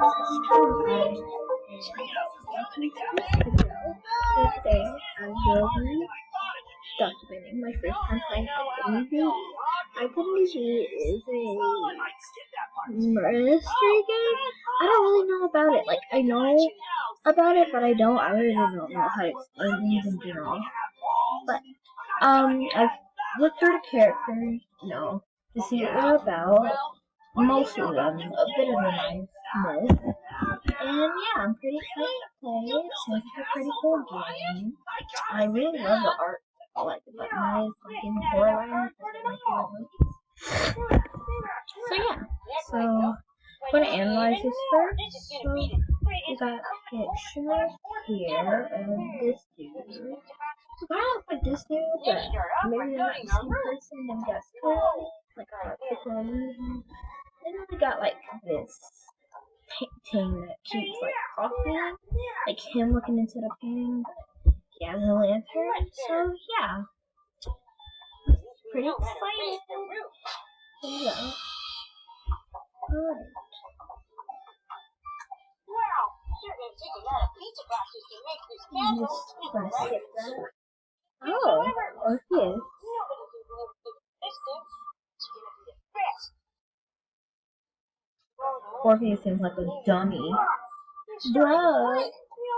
Today I will be documenting my first time playing Idenity V. Idenity V is a mystery game. I don't really know about it. Like, I know about it, but I really don't know how to explain things in general. But, I've looked through the characters, to see what they're about. Most of them, a bit of a nice mode. And yeah, I'm pretty excited to play it. It seems like a pretty cool game. I really love the art. I like the button eyes, like in Coraline. That's one of my favorite movies. So yeah, so I'm going to analyze this first. So we got pictures here of this dude. So kind of look like this dude, but maybe they're not the same person. They've got skin, like a illusion. And then we got like this painting that keeps like coughing, like him looking into the painting. He has a lantern, so yeah, pretty exciting. Yeah. Alright. I'm just gonna skip that. Oh, Orpheus. Orpheus seems like a dummy. Bruh,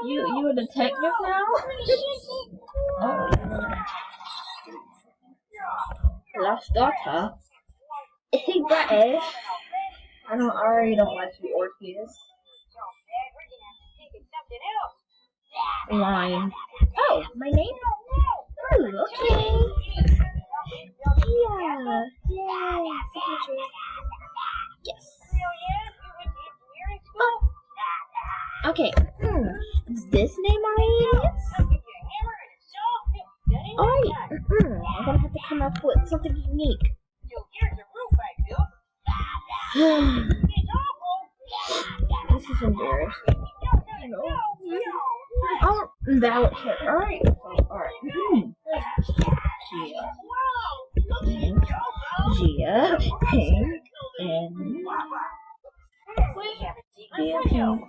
you a detective now? Oh, lost daughter. Is he British? I already don't like the Orpheus. Line. Oh, my name? Oh, okay. Yeah. Yay. Yes. Oh. Okay. Is this name alright? Alright. I'm gonna have to come up with something unique. This is embarrassing. Oh, that was alright. Alright. Gia, Pink, and Gia, Pink. 1919.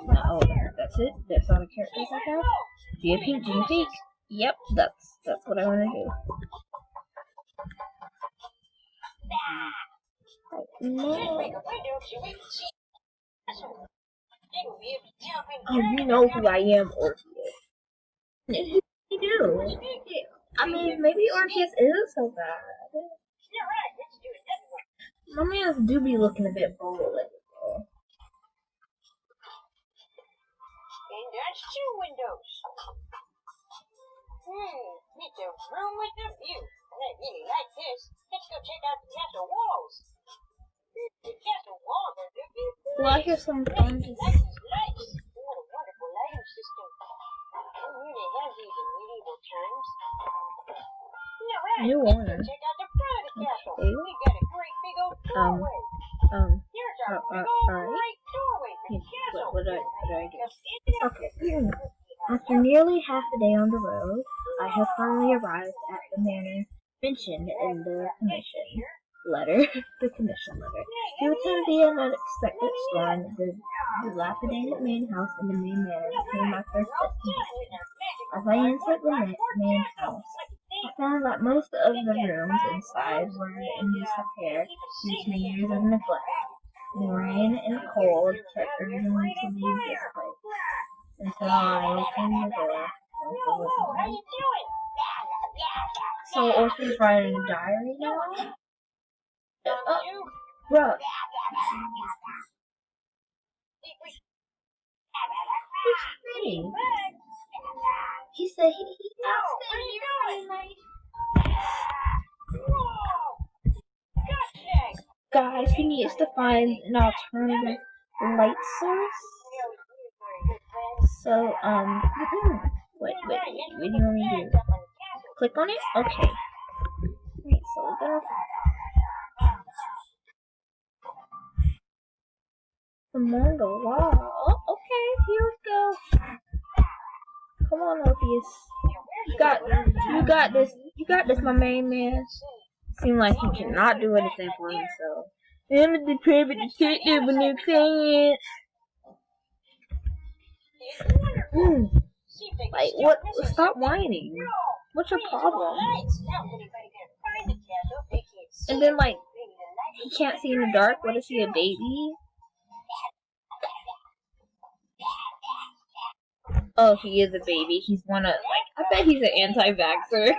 No, that's it. That's all the characters I have. Gia, Pink, Gia, Pink. Yep, that's what I want to do. Oh, you know who I am, Orpheus. You do. I mean, maybe Orpheus isn't so bad. My man's do be looking a bit bold lately. And that's 2 windows. It's a room with a view. I really like this. Let's go check out the castle walls. The castle walls are looking good. Well, I hear some fun. This is nice. What a wonderful lighting system. Who really has these in medieval times? New Let's owner. go check out the front of the castle. Okay. We got a great big old doorway. Here's our big old great doorway for the castle. What do I do? Okay. After nearly half a day on the road, I have finally arrived at the manor mentioned in the commission letter. Due to the unexpected storm, the dilapidated main house in the main manor became my first destination. As I entered the main house, I found that most of the rooms inside were in disrepair due to years of neglect. The rain and cold kept urging me to leave this place. Until I opened the door. So Orpheus writing a diary now? Bruh. He's pretty. He said he stayed here for the night. Guys, he needs to find an alternative light source. So, wait, what do you want me to do? Click on it? Okay. Wait, so we're gonna... Among the wall. Oh, okay, here we go. Come on, Orpheus. You got this, my main man. Seems like he cannot do anything for himself. I'm a depraved detective when you're saying it. Like, what? Stop whining. What's your problem? And then, like, he can't see in the dark. What is he, a baby? Oh, he is a baby. He's one of, like, I bet he's an anti-vaxxer.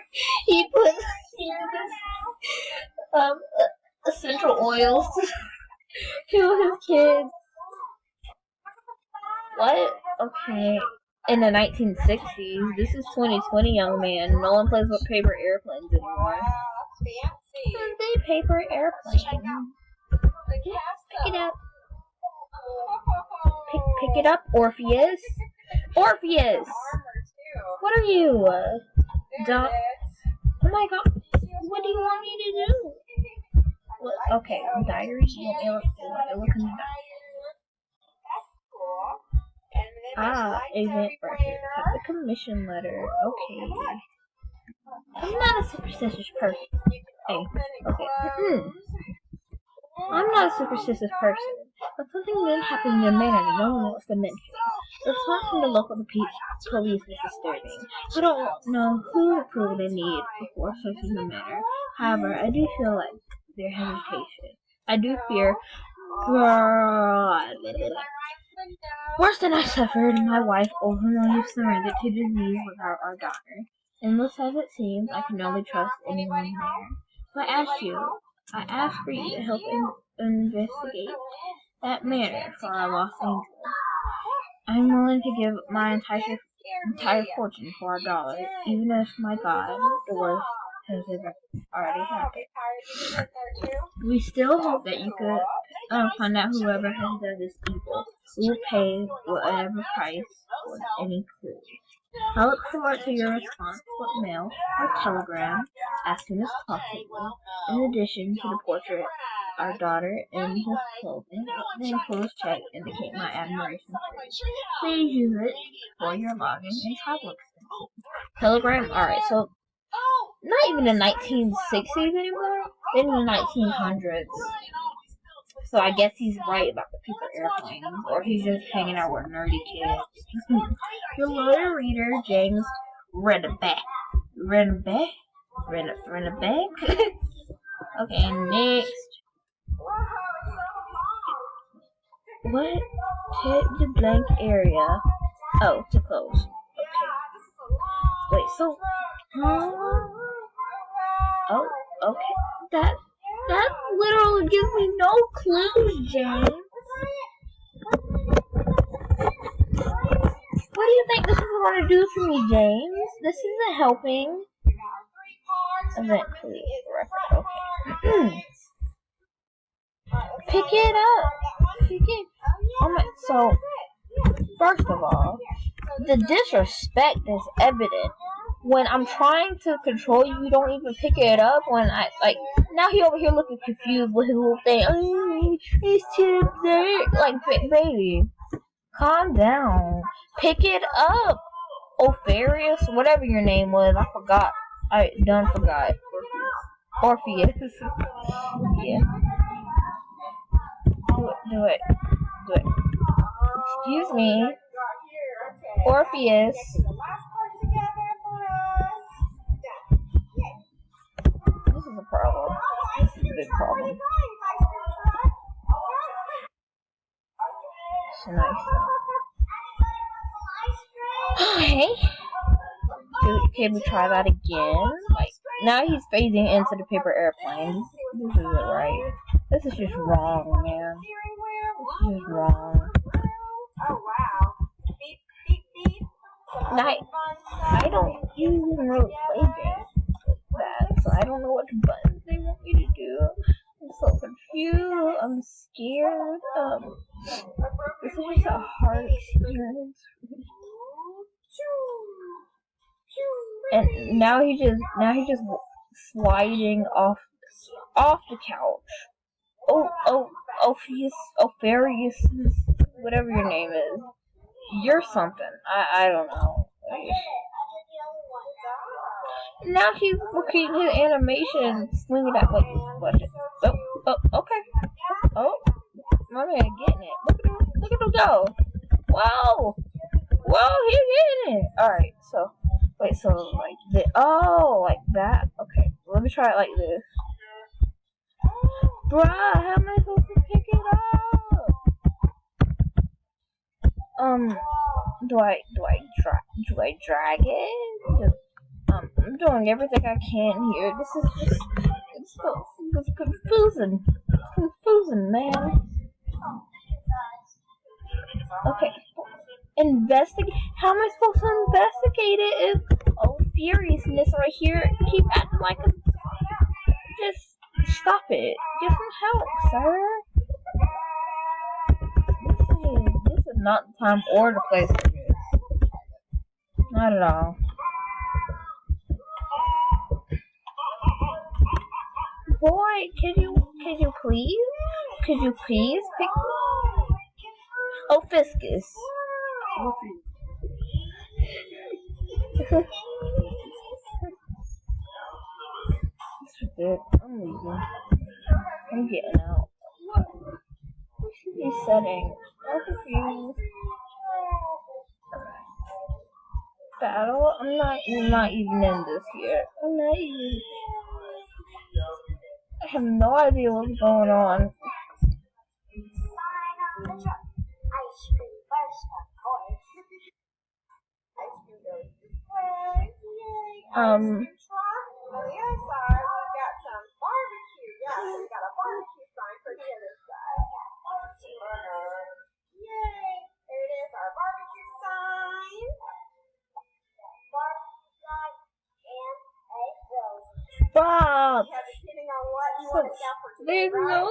He puts essential oils to his kids. What? Okay. In the 1960s, this is 2020, young man. No one plays with paper airplanes anymore. They paper airplanes. Pick it up. Pick it up, Orpheus. Orpheus! What are you? Oh my god. What do you want me to do? What? Okay, diary. You want me to look in the diary? Agent Orpheus. Have the commission letter. Okay. I'm not a superstitious person. Hey, okay. I'm not a superstitious person, but something did happen in the manor that no one wants to mention. The response from the local police is disturbing. I don't know who approval they need before searching the manor. However, I do feel like their hesitation. I do fear worse than I suffered. My wife overwhelmingly surrendered to disease without our daughter. Endless as it seems, I can only trust anyone there. So I ask for you to help investigate that manor for our lost angel. I'm willing to give my entire fortune for our daughter, even if, my God, the worst has already happened. We still hope that you could find out whoever has done this evil. We will pay whatever price for any clue. I look forward to your response with mail or telegram as soon as possible. In addition to the portrait, our daughter in his clothing, the enclosed check indicate my admiration for you. Please use it for your login and travel expenses. Telegram? Alright, so not even the 1960s anymore, then the 1900s. So I guess he's right about the paper airplanes, or he's just hanging out with nerdy kids. The loyal reader, James Redebeck. Okay, next. What? Hit the blank area. Oh, to close. Okay. Wait, so... Oh, okay. That literally gives me no clues, James. What do you think this is going to do for me, James? This isn't helping. Event police record. Okay. Pick it up. Pick it. Oh my. So, first of all, the disrespect is evident. When I'm trying to control you, you don't even pick it up. When now he over here looking confused with his little thing. Oh, it's too there. Like, baby, calm down. Pick it up. Opharius, whatever your name was, I forgot. I done forgot. Orpheus. Yeah. Do it. Excuse me. Orpheus. This is a problem. This is a big problem. It's nice. Okay. Can we try that again? Like, now he's phasing into the paper airplanes. This isn't right. This is just wrong, man. This is just wrong. I don't even really play games like that, so I don't know what buttons they want me to do. I'm so confused. I'm scared. This is just a hard experience. And now he's just sliding off the couch. Opharius, whatever your name is. You're something. I don't know. Now he's repeating his animation, swinging that way. Oh, okay. my man getting it. Look at him go. Whoa, he's getting it. All right, so wait, so like this. Oh, like that. Okay, let me try it like this. Bruh, how am I supposed to pick it up? Do I drag it? I'm doing everything I can here. This is just it's confusing. It's confusing, man. Okay. Investigate. How am I supposed to investigate it? Oh, furiousness right here. Keep acting like a. Just stop it. Get some help, sir. This is not the time or the place for this. Not at all. Boy, could you please pick Ophiscus. This is it. I'm leaving. I'm getting out. What should be setting? I'm confused. Battle? I'm not even in this yet. I'm not even. I have no idea what's going on. Bob! There's no.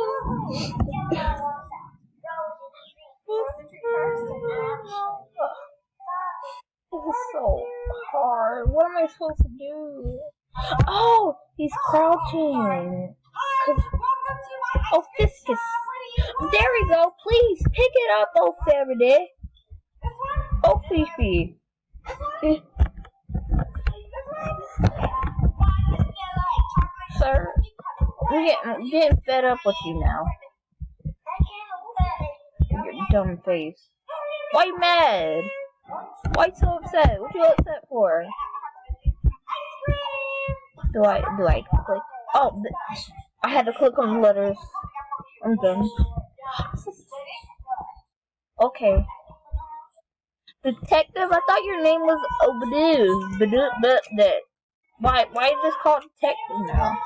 This is so hard. What am I supposed to do? Oh, he's crouching. Oh, Fiscus. There we go. Please pick it up, oh Faraday. Oh, Fifi. Sir, I'm getting fed up with you now. Your dumb face. Why you mad? Why you so upset? What you upset for? Do I click? Oh, I had to click on the letters. I'm done. Okay. Detective, I thought your name was Obadu. Why is this called detective now?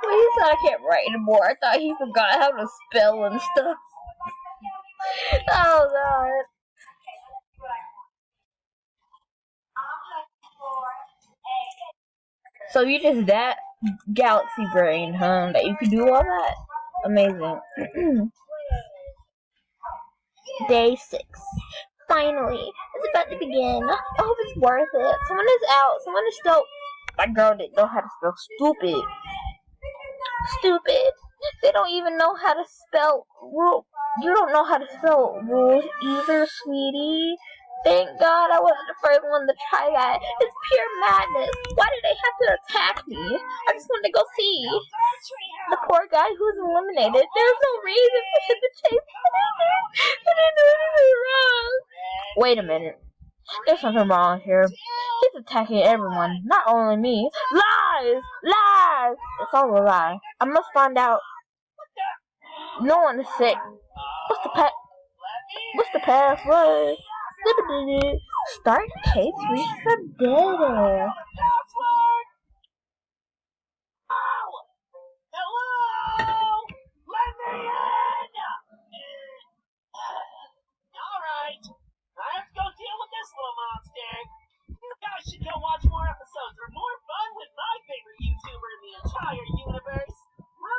Well, he said I can't write anymore. I thought he forgot how to spell and stuff. Oh god. So you just that galaxy brain, huh? That you can do all that? Amazing. Day 6. Finally, it's about to begin. I hope it's worth it. Someone is out. Someone is still. That girl didn't know how to spell stupid. Stupid. They don't even know how to spell rule. You don't know how to spell rules either, sweetie. Thank God I wasn't the first one to try that. It's pure madness. Why did they have to attack me? I just wanted to go see the poor guy who's eliminated. There's no reason for him to chase me. I didn't do anything wrong. Wait a minute. There's something wrong here. He's attacking everyone, not only me. Lies! Lies! It's all a lie. I must find out. No one is sick. What's the password? Start case reach for data. Hello! Let me in! Alright, let's go deal with this little monster. You guys should go watch more episodes. They're more fun with my favorite YouTuber in the entire universe.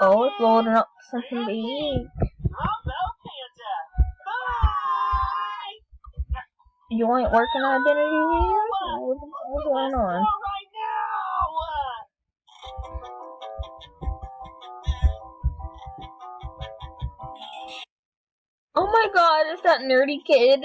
Oh, it's loading up something big. Panda. Bye! You ain't working on Identity V? What's going on? Right now! Oh my god, it's that nerdy kid.